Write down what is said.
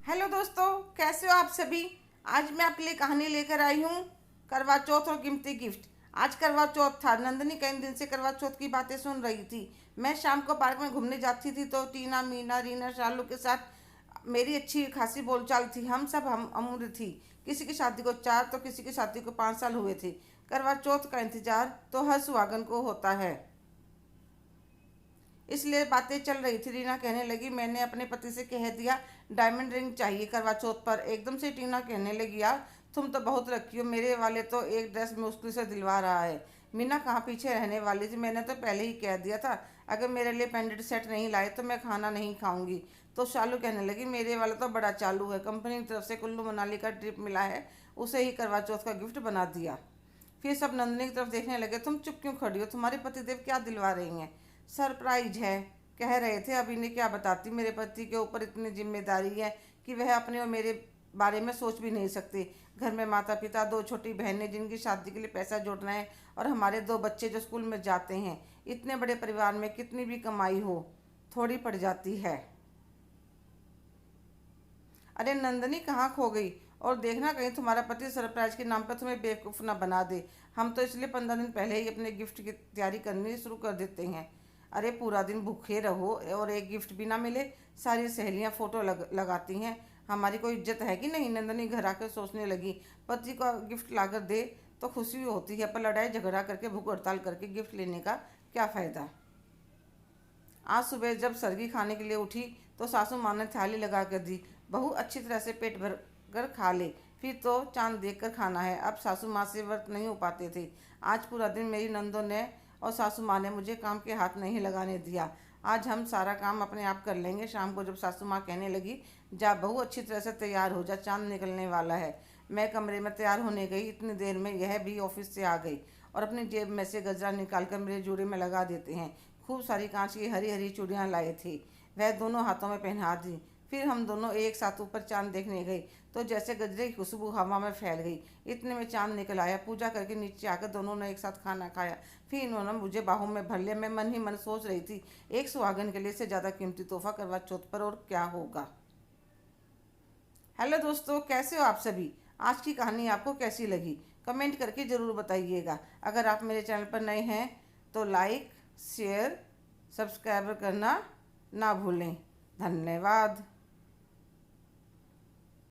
Hello दोस्तों, कैसे हो आप सभी। आज मैं आपके लिए कहानी लेकर आई हूँ करवा चौथ और कीमती गिफ्ट। आज करवा चौथ था। नंदनी कई दिन से करवा चौथ की बातें सुन रही थी। मैं शाम को पार्क में घूमने जाती थी तो टीना, मीना, रीना, शालू के साथ मेरी अच्छी खासी बोलचाल थी। हम उम्र थी। किसी की शादी को 4 तो किसी की शादी को 5 साल हुए थे। करवा चौथ का इंतजार तो हर सुहागन को होता है, इसलिए बातें चल रही थी। रीना कहने लगी, मैंने अपने पति से कह दिया डायमंड रिंग चाहिए करवा चौथ पर। एकदम से टीना कहने लगी, यार तुम तो बहुत रखी हो, मेरे वाले तो एक ड्रेस मुश्किल से दिलवा रहा है। मीना कहाँ पीछे रहने वाली थी, मैंने तो पहले ही कह दिया था अगर मेरे लिए पेंडेंट सेट नहीं लाए तो मैं खाना नहीं खाऊंगी। तो शालू कहने लगी, मेरे वाला तो बड़ा चालू है, कंपनी की तरफ से कुल्लू मनाली का ट्रिप मिला है, उसे ही करवा चौथ का गिफ्ट बना दिया। फिर सब नंदिनी की तरफ देखने लगे। तुम चुप क्यों खड़ी हो, तुम्हारे पतिदेव क्या दिलवा रही हैं। सरप्राइज है, कह रहे थे। अब इन्हें क्या बताती, मेरे पति के ऊपर इतनी जिम्मेदारी है कि वह अपने और मेरे बारे में सोच भी नहीं सकते। घर में माता पिता, 2 छोटी बहनें जिनकी शादी के लिए पैसा जोड़ना है, और हमारे 2 बच्चे जो स्कूल में जाते हैं। इतने बड़े परिवार में कितनी भी कमाई हो थोड़ी पड़ जाती है। अरे नंदनी कहाँ खो गई। और देखना कहीं तुम्हारा पति सरप्राइज के नाम पर तुम्हें बेवकूफ़ ना बना दे। हम तो इसलिए 15 दिन पहले ही अपने गिफ्ट की तैयारी करनी शुरू कर देते हैं। अरे पूरा दिन भूखे रहो और एक गिफ्ट भी ना मिले। सारी सहेलियां फोटो लगाती हैं, हमारी कोई इज्जत है कि नहीं। नंदनी घर आकर सोचने लगी, पति को गिफ्ट लाकर दे तो खुशी होती है, पर लड़ाई झगड़ा करके भूख हड़ताल करके गिफ्ट लेने का क्या फ़ायदा। आज सुबह जब सरगी खाने के लिए उठी तो सासू माँ ने थाली लगा कर दी। बहू अच्छी तरह से पेट भर कर खा ले, फिर तो चांद देख कर खाना है। अब सासू माँ से व्रत नहीं हो पाते थे। आज पूरा दिन मेरी नंदों ने और सासू माँ ने मुझे काम के हाथ नहीं लगाने दिया। आज हम सारा काम अपने आप कर लेंगे। शाम को जब सासू माँ कहने लगी, जा बहू अच्छी तरह से तैयार हो जा, चांद निकलने वाला है। मैं कमरे में तैयार होने गई, इतनी देर में यह भी ऑफिस से आ गई और अपनी जेब में से गजरा निकालकर मेरे जूड़े में लगा देते हैं। खूब सारी कांच की हरी हरी चूड़ियाँ लाए थे, वह दोनों हाथों में पहना दी। फिर हम दोनों एक साथ ऊपर चांद देखने गए तो जैसे गजरे की खुशबू हवा में फैल गई। इतने में चांद निकल आया। पूजा करके नीचे आकर दोनों ने एक साथ खाना खाया। फिर इन्होंने मुझे बाहों में भर लिया। मैं मन ही मन सोच रही थी, एक सुहागन के लिए से ज़्यादा कीमती तोहफा करवा चौथ पर और क्या होगा। हेलो दोस्तों, कैसे हो आप सभी। आज की कहानी आपको कैसी लगी, कमेंट करके ज़रूर बताइएगा। अगर आप मेरे चैनल पर नए हैं तो लाइक, शेयर, सब्सक्राइब करना ना भूलें। धन्यवाद।